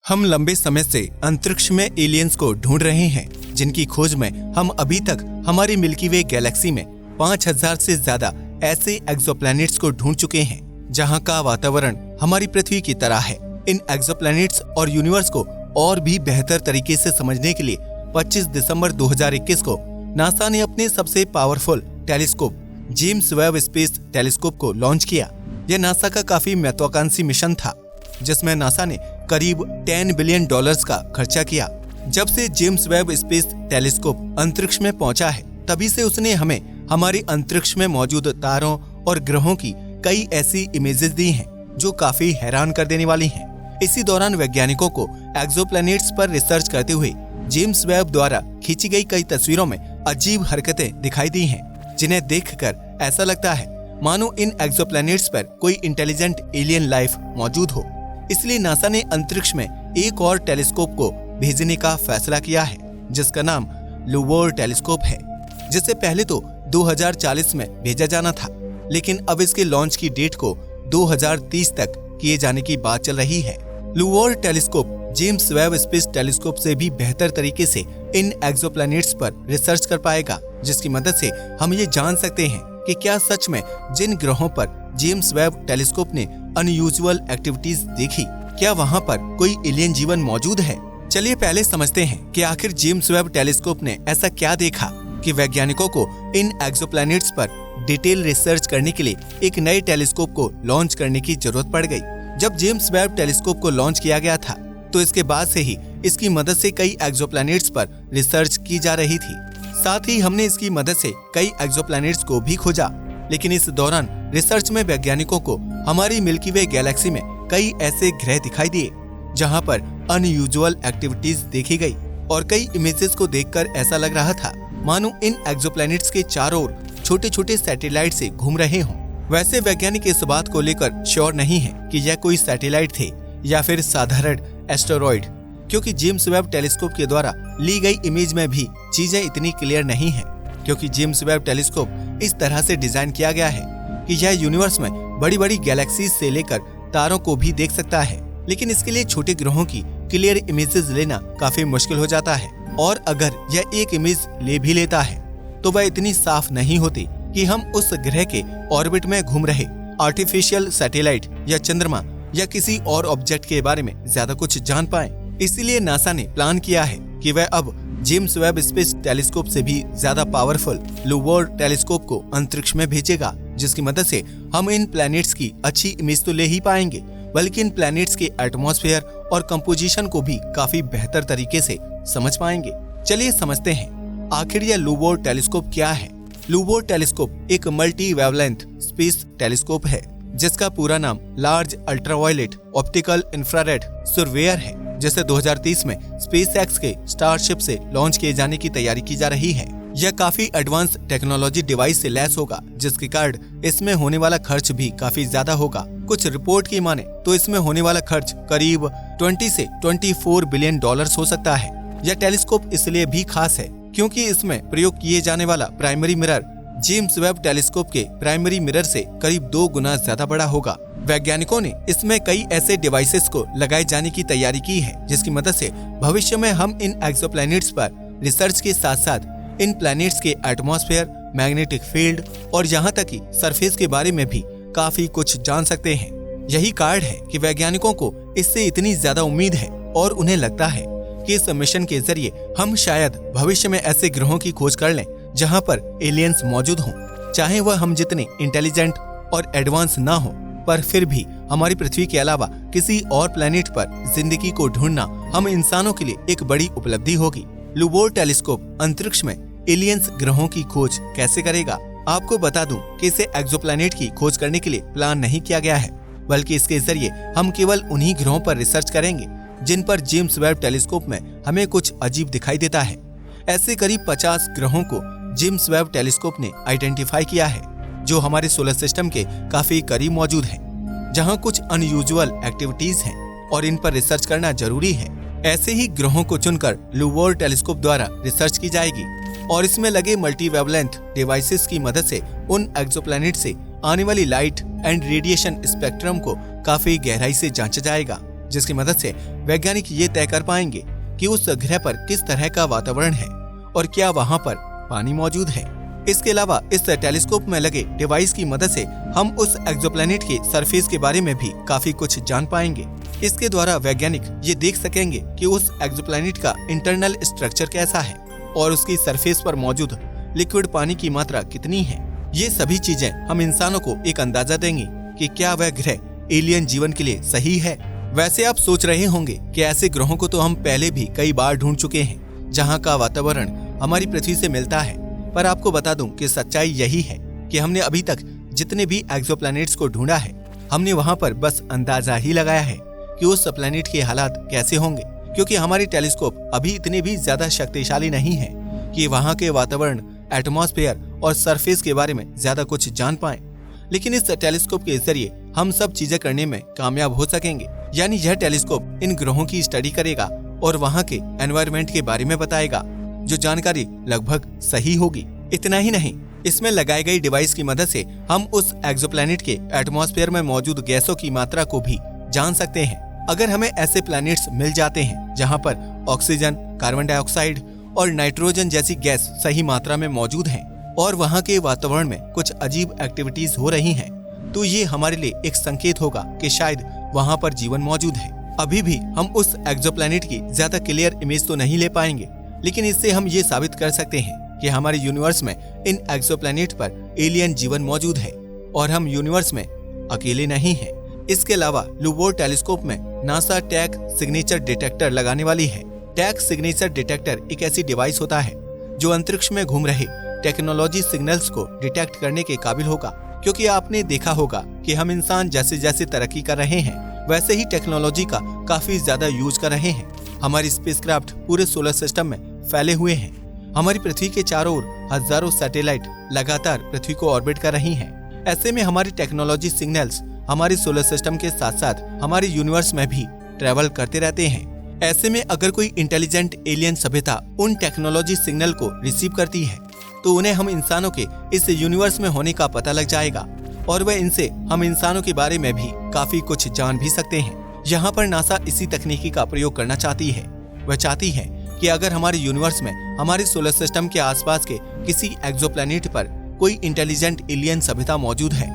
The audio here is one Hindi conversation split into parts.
हम लंबे समय से अंतरिक्ष में एलियंस को ढूंढ रहे हैं, जिनकी खोज में हम अभी तक हमारी मिल्की वे गैलेक्सी में 5000 से ज्यादा ऐसे एक्सोप्लैनेट्स को ढूंढ चुके हैं जहां का वातावरण हमारी पृथ्वी की तरह है। इन एक्सोप्लैनेट्स और यूनिवर्स को और भी बेहतर तरीके से समझने के लिए 25 दिसंबर 2021 को नासा ने अपने सबसे powerful telescope James Webb space telescope को लॉन्च किया। यह नासा का काफी महत्वाकांक्षी मिशन था, जिसमें नासा ने करीब $10 बिलियन का खर्चा किया। जब से जेम्स वेब स्पेस टेलीस्कोप अंतरिक्ष में पहुंचा है, तभी से उसने हमें हमारे अंतरिक्ष में मौजूद तारों और ग्रहों की कई ऐसी इमेजेस दी हैं जो काफी हैरान कर देने वाली हैं। इसी दौरान वैज्ञानिकों को एक्सोप्लैनेट्स पर रिसर्च करते हुए जेम्स वेब द्वारा खींची गई कई तस्वीरों में अजीब हरकतें दिखाई दी हैं, जिन्हें देखकर ऐसा लगता है मानो इन एक्सोप्लैनेट्स पर कोई इंटेलिजेंट एलियन लाइफ मौजूद हो। इसलिए नासा ने अंतरिक्ष में एक और टेलीस्कोप को भेजने का फैसला किया है, जिसका नाम लुवोर टेलीस्कोप है, जिसे पहले तो 2040 में भेजा जाना था, लेकिन अब इसके लॉन्च की डेट को 2030 तक किए जाने की बात चल रही है। LUVOIR telescope James Webb space telescope से भी बेहतर तरीके से इन एक्सोप्लैनेट्स पर रिसर्च कर पाएगा, जिसकी मदद से हम ये जान सकते हैं कि क्या सच में जिन ग्रहों पर जेम्स वेब टेलीस्कोप ने अनयूजुअल एक्टिविटीज देखी, क्या वहां पर कोई एलियन जीवन मौजूद है। चलिए पहले समझते हैं कि आखिर जेम्स वेब टेलीस्कोप ने ऐसा क्या देखा कि वैज्ञानिकों को इन एक्सोप्लैनेट्स पर डिटेल रिसर्च करने के लिए एक नए टेलीस्कोप को लॉन्च करने की जरूरत पड़ गई। जब जेम्स वेब टेलीस्कोप को लॉन्च किया गया था, तो इसके बाद से ही इसकी मदद से कई एक्सोप्लैनेट्स पर रिसर्च की जा रही थी। साथ ही हमने इसकी मदद से कई एक्सोप्लैनेट्स को भी खोजा, लेकिन इस दौरान रिसर्च में वैज्ञानिकों को हमारी मिल्की वे गैलेक्सी में कई ऐसे ग्रह दिखाई दिए जहां पर अनयूजुअल एक्टिविटीज देखी गई, और कई इमेजेस को देखकर ऐसा लग रहा था मानो इन एक्सोप्लैनेट्स के चारों ओर छोटे छोटे सैटेलाइट से घूम रहे हों। वैसे वैज्ञानिक इस बात को लेकर श्योर नहीं है कि यह कोई सैटेलाइट थे या फिर साधारण एस्टेरॉइड, क्योंकि जेम्स वेब टेलीस्कोप के द्वारा ली गई इमेज में भी चीजें इतनी क्लियर नहीं है, क्योंकि जेम्स वेब टेलीस्कोप इस तरह से डिजाइन किया गया है कि यह यूनिवर्स में बड़ी बड़ी गैलेक्सीज से लेकर तारों को भी देख सकता है, लेकिन इसके लिए छोटे ग्रहों की क्लियर इमेजेस लेना काफी मुश्किल हो जाता है, और अगर यह एक इमेज ले भी लेता है तो वह इतनी साफ नहीं होती कि हम उस ग्रह के ऑर्बिट में घूम रहे आर्टिफिशियल सैटेलाइट या चंद्रमा या किसी और ऑब्जेक्ट के बारे में ज्यादा कुछ जान पाएं। इसीलिए नासा ने प्लान किया है कि वह अब जेम्स वेब स्पेस टेलीस्कोप से भी ज्यादा पावरफुल लुवोर टेलीस्कोप को अंतरिक्ष में भेजेगा, जिसकी मदद से हम इन प्लैनेट्स की अच्छी इमेज तो ले ही पाएंगे, बल्कि इन प्लैनेट्स के एटमॉस्फेयर और कंपोजिशन को भी काफी बेहतर तरीके से समझ पाएंगे। चलिए समझते हैं आखिर यह लुवोर टेलीस्कोप क्या है। लुवोर टेलीस्कोप एक मल्टी वेवलेंथ स्पेस टेलीस्कोप है, जिसका पूरा नाम large ultraviolet optical infrared surveyor है, जिसे 2030 में स्पेसएक्स के स्टारशिप से लॉन्च किए जाने की तैयारी की जा रही है। यह काफी एडवांस टेक्नोलॉजी डिवाइस से लैस होगा, जिसके कारण इसमें होने वाला खर्च भी काफी ज्यादा होगा। कुछ रिपोर्ट की माने तो इसमें होने वाला खर्च करीब 20 से 24 बिलियन डॉलर्स हो सकता है। यह टेलीस्कोप इसलिए भी खास है क्योंकि इसमें प्रयोग किए जाने वाला primary mirror James Webb telescope के प्राइमरी मिरर से करीब 2 गुना ज्यादा बड़ा होगा। वैज्ञानिकों ने इसमें कई ऐसे डिवाइसेस को लगाए जाने की तैयारी की है, जिसकी मदद से भविष्य में हम इन एक्सोप्लैनेट्स पर रिसर्च के साथ साथ इन प्लैनेट्स के एटमॉस्फेयर, मैग्नेटिक फील्ड और यहाँ तक कि सरफेस के बारे में भी काफी कुछ जान सकते हैं। यही कारण है कि वैज्ञानिकों को इससे इतनी ज्यादा उम्मीद है, और उन्हें लगता है कि इस मिशन के जरिए हम शायद भविष्य में ऐसे ग्रहों की खोज कर लें जहां पर एलियंस मौजूद हों, चाहे वह हम जितने इंटेलिजेंट और एडवांस ना हो, पर फिर भी हमारी पृथ्वी के अलावा किसी और प्लेनेट पर जिंदगी को ढूंढना हम इंसानों के लिए एक बड़ी उपलब्धि होगी। लुवोर टेलीस्कोप अंतरिक्ष में एलियंस ग्रहों की खोज कैसे करेगा? आपको बता दूं कि इसे एक्सोप्लैनेट की खोज करने के लिए प्लान नहीं किया गया है, बल्कि इसके जरिए हम केवल उन्हीं ग्रहों पर रिसर्च करेंगे जिन पर जेम्स वेब टेलीस्कोप में हमें कुछ अजीब दिखाई देता है। ऐसे करीब 50 ग्रहों को जेम्स वेब टेलीस्कोप ने आइडेंटिफाई किया है, जो हमारे सोलर सिस्टम के काफी करीब मौजूद हैं, जहां कुछ अनयूजुअल एक्टिविटीज हैं और इन पर रिसर्च करना जरूरी है। ऐसे ही ग्रहों को चुनकर लुवोर टेलीस्कोप द्वारा रिसर्च की जाएगी, और इसमें लगे मल्टी वेवलेंथ डिवाइसेस की मदद से उन एक्सोप्लैनेट से आने वाली लाइट एंड रेडिएशन स्पेक्ट्रम को काफी गहराई से जांचा जाएगा। जिसकी मदद से वैज्ञानिक ये तय कर पाएंगे कि उस ग्रह पर किस तरह का वातावरण है और क्या वहाँ पर पानी मौजूद है। इसके अलावा इस टेलीस्कोप में लगे डिवाइस की मदद से हम उस एक्सोप्लैनेट के सरफेस के बारे में भी काफी कुछ जान पाएंगे। इसके द्वारा वैज्ञानिक ये देख सकेंगे कि उस एक्सोप्लैनेट का इंटरनल स्ट्रक्चर कैसा है और उसकी सरफेस पर मौजूद लिक्विड पानी की मात्रा कितनी है। ये सभी चीजें हम इंसानों को एक अंदाजा देंगी कि क्या वह ग्रह एलियन जीवन के लिए सही है। वैसे आप सोच रहे होंगे कि ऐसे ग्रहों को तो हम पहले भी कई बार ढूंढ चुके हैं जहाँ का वातावरण हमारी पृथ्वी से मिलता है, पर आपको बता दूं कि सच्चाई यही है कि हमने अभी तक जितने भी एक्सोप्लैनेट्स को ढूंढा है, हमने वहां पर बस अंदाजा ही लगाया है कि उस प्लैनेट के हालात कैसे होंगे, क्योंकि हमारी टेलीस्कोप अभी इतने भी ज्यादा शक्तिशाली नहीं है कि वहां के वातावरण, एटमॉस्फेयर और सरफेस के बारे में ज्यादा कुछ जान पाएं। लेकिन इस टेलीस्कोप के जरिए हम सब चीजें करने में कामयाब हो सकेंगे। यानी यह टेलीस्कोप इन ग्रहों की स्टडी करेगा और वहाँ के एनवायरनमेंट के बारे में बताएगा, जो जानकारी लगभग सही होगी। इतना ही नहीं, इसमें लगाई गई डिवाइस की मदद से हम उस एक्सोप्लैनेट के एटमॉस्फेयर में मौजूद गैसों की मात्रा को भी जान सकते हैं। अगर हमें ऐसे प्लैनेट्स मिल जाते हैं जहां पर ऑक्सीजन, कार्बन डाइऑक्साइड और नाइट्रोजन जैसी गैस सही मात्रा में मौजूद हैं और वहां के वातावरण में कुछ अजीब एक्टिविटीज हो रही हैं, तो ये हमारे लिए एक संकेत होगा कि शायद वहां पर जीवन मौजूद है। अभी भी हम उस एक्सोप्लैनेट की ज्यादा क्लियर इमेज तो नहीं ले पाएंगे, लेकिन इससे हम ये साबित कर सकते हैं कि हमारे यूनिवर्स में इन एक्सोप्लैनेट पर एलियन जीवन मौजूद है और हम यूनिवर्स में अकेले नहीं हैं। इसके अलावा लुबोर टेलीस्कोप में नासा टैग सिग्नेचर डिटेक्टर लगाने वाली है। टैग सिग्नेचर डिटेक्टर एक ऐसी डिवाइस होता है जो अंतरिक्ष में घूम रहे टेक्नोलॉजी सिग्नल्स को डिटेक्ट करने के काबिल होगा, क्योंकि आपने देखा होगा कि हम इंसान जैसे जैसे तरक्की कर रहे हैं वैसे ही टेक्नोलॉजी का काफी ज्यादा यूज कर रहे हैं। हमारी स्पेसक्राफ्ट पूरे सोलर सिस्टम में फैले हुए हैं। हमारी पृथ्वी के चारों ओर हजारों सैटेलाइट लगातार पृथ्वी को ऑर्बिट कर रही हैं। ऐसे में हमारी टेक्नोलॉजी सिग्नल्स हमारे सोलर सिस्टम के साथ साथ हमारे यूनिवर्स में भी ट्रेवल करते रहते हैं। ऐसे में अगर कोई इंटेलिजेंट एलियन सभ्यता उन टेक्नोलॉजी सिग्नल को रिसीव करती है तो उन्हें हम इंसानों के इस यूनिवर्स में होने का पता लग जाएगा और वह इनसे हम इंसानों के बारे में भी काफी कुछ जान भी सकते हैं। यहाँ पर नासा इसी तकनीकी का प्रयोग करना चाहती है। वह चाहती है कि अगर हमारे यूनिवर्स में हमारे सोलर सिस्टम के आसपास के किसी एक्सोप्लैनेट पर कोई इंटेलिजेंट एलियन सभ्यता मौजूद है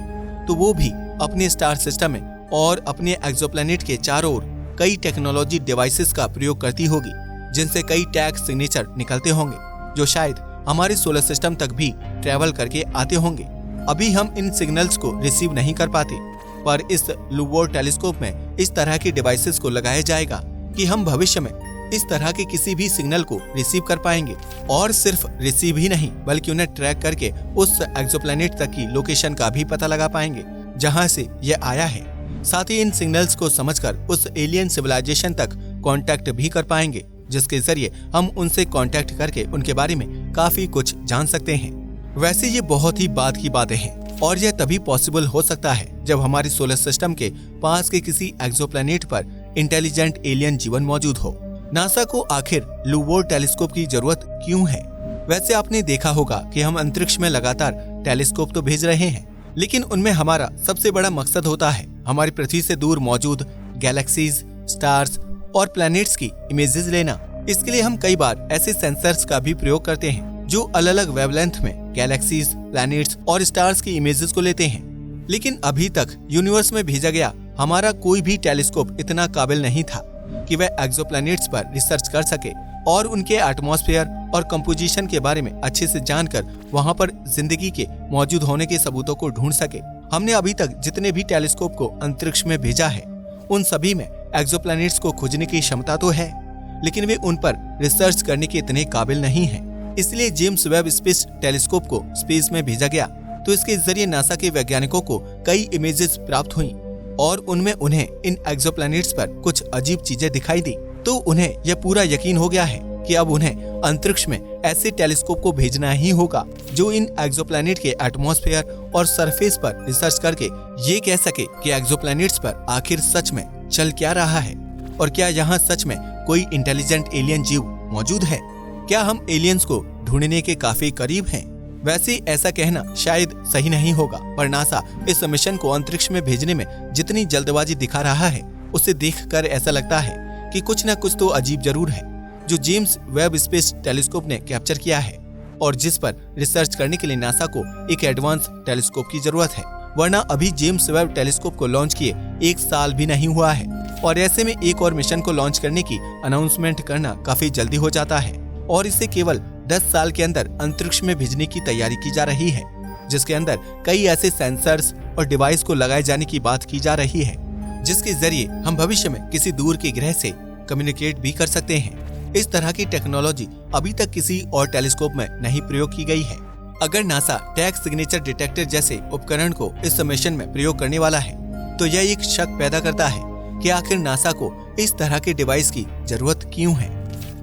तो वो भी अपने स्टार सिस्टम में और अपने एक्सोप्लैनेट के चारों ओर कई टेक्नोलॉजी डिवाइसेस का प्रयोग करती होगी, जिनसे कई टैग सिग्नेचर निकलते होंगे जो शायद हमारे सोलर सिस्टम तक भी ट्रेवल करके आते होंगे। अभी हम इन सिग्नल्स को रिसीव नहीं कर पाते, पर इस लुबोर टेलीस्कोप में इस तरह के डिवाइसेस को लगाया जाएगा कि हम भविष्य में इस तरह के किसी भी सिग्नल को रिसीव कर पाएंगे और सिर्फ रिसीव ही नहीं बल्कि उन्हें ट्रैक करके उस एक्सोप्लैनेट तक की लोकेशन का भी पता लगा पाएंगे जहां से यह आया है। साथ ही इन सिग्नल्स को समझकर उस एलियन सिविलाइजेशन तक कांटेक्ट भी कर पाएंगे, जिसके जरिए हम उनसे कांटेक्ट करके उनके बारे में काफी कुछ जान सकते हैं। वैसे ये बहुत ही बाद की बातें हैं और यह तभी पॉसिबल हो सकता है जब हमारे सोलर सिस्टम के पास के किसी एक्सोप्लैनेट पर इंटेलिजेंट एलियन जीवन मौजूद हो। नासा को आखिर लुबोर टेलीस्कोप की जरूरत क्यों है? वैसे आपने देखा होगा कि हम अंतरिक्ष में लगातार टेलीस्कोप तो भेज रहे हैं, लेकिन उनमें हमारा सबसे बड़ा मकसद होता है हमारी पृथ्वी से दूर मौजूद गैलेक्सीज, स्टार्स और प्लैनेट्स की इमेजेस लेना। इसके लिए हम कई बार ऐसे सेंसर्स का भी प्रयोग करते हैं जो अलग अलग वेवलेंथ में गैलेक्सीज, प्लैनेट्स और स्टार्स की इमेजेस को लेते हैं। लेकिन अभी तक यूनिवर्स में भेजा गया हमारा कोई भी टेलीस्कोप इतना काबिल नहीं था कि वह एक्सोप्लैनेट्स पर रिसर्च कर सके और उनके एटमॉस्फेयर और कंपोजिशन के बारे में अच्छे से जानकर वहां पर जिंदगी के मौजूद होने के सबूतों को ढूंढ सके। हमने अभी तक जितने भी टेलीस्कोप को अंतरिक्ष में भेजा है उन सभी में एक्सोप्लैनेट्स को खोजने की क्षमता तो है, लेकिन वे उन पर रिसर्च करने के इतने काबिल नहीं है। इसलिए जेम्स वेब स्पेस टेलीस्कोप को स्पेस में भेजा गया तो इसके जरिए नासा के वैज्ञानिकों को कई इमेजेस प्राप्त हुई और उनमें उन्हें इन एक्सोप्लैनेट्स पर कुछ अजीब चीजें दिखाई दी। तो उन्हें यह पूरा यकीन हो गया है कि अब उन्हें अंतरिक्ष में ऐसे टेलीस्कोप को भेजना ही होगा जो इन एक्सोप्लैनेट के एटमॉस्फेयर और सरफेस पर रिसर्च करके ये कह सके कि एक्सोप्लैनेट्स पर आखिर सच में चल क्या रहा है और क्या यहाँ सच में कोई इंटेलिजेंट एलियन जीव मौजूद है। क्या हम एलियंस को ढूंढने के काफी करीब हैं? वैसे ऐसा कहना शायद सही नहीं होगा, पर नासा इस मिशन को अंतरिक्ष में भेजने में जितनी जल्दबाजी दिखा रहा है उसे देखकर ऐसा लगता है कि कुछ न कुछ तो अजीब जरूर है जो जेम्स वेब स्पेस टेलीस्कोप ने कैप्चर किया है और जिस पर रिसर्च करने के लिए नासा को एक एडवांस टेलीस्कोप की जरूरत है, वरना अभी जेम्स वेब टेलीस्कोप को लॉन्च किए 1 साल भी नहीं हुआ है और ऐसे में एक और मिशन को लॉन्च करने की अनाउंसमेंट करना काफी जल्दी हो जाता है और इसे केवल 10 साल के अंदर अंतरिक्ष में भेजने की तैयारी की जा रही है, जिसके अंदर कई ऐसे सेंसर्स और डिवाइस को लगाए जाने की बात की जा रही है जिसके जरिए हम भविष्य में किसी दूर के ग्रह से कम्युनिकेट भी कर सकते हैं। इस तरह की टेक्नोलॉजी अभी तक किसी और टेलीस्कोप में नहीं प्रयोग की गई है। अगर नासा टैग सिग्नेचर डिटेक्टर जैसे उपकरण को इस मिशन में प्रयोग करने वाला है तो यह एक शक पैदा करता है कि आखिर नासा को इस तरह के डिवाइस की जरूरत क्यों है।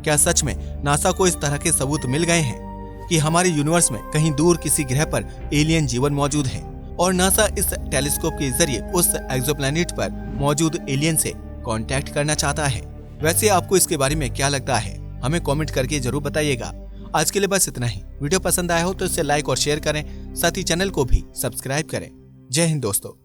क्या सच में नासा को इस तरह के सबूत मिल गए हैं कि हमारे यूनिवर्स में कहीं दूर किसी ग्रह पर एलियन जीवन मौजूद है और नासा इस टेलीस्कोप के जरिए उस एक्सोप्लैनेट पर मौजूद एलियन से कांटेक्ट करना चाहता है। वैसे आपको इसके बारे में क्या लगता है, हमें कमेंट करके जरूर बताइएगा। आज के लिए बस इतना ही। वीडियो पसंद आया हो तो इसे लाइक और शेयर करें, साथ ही चैनल को भी सब्सक्राइब करें। जय हिंद दोस्तों।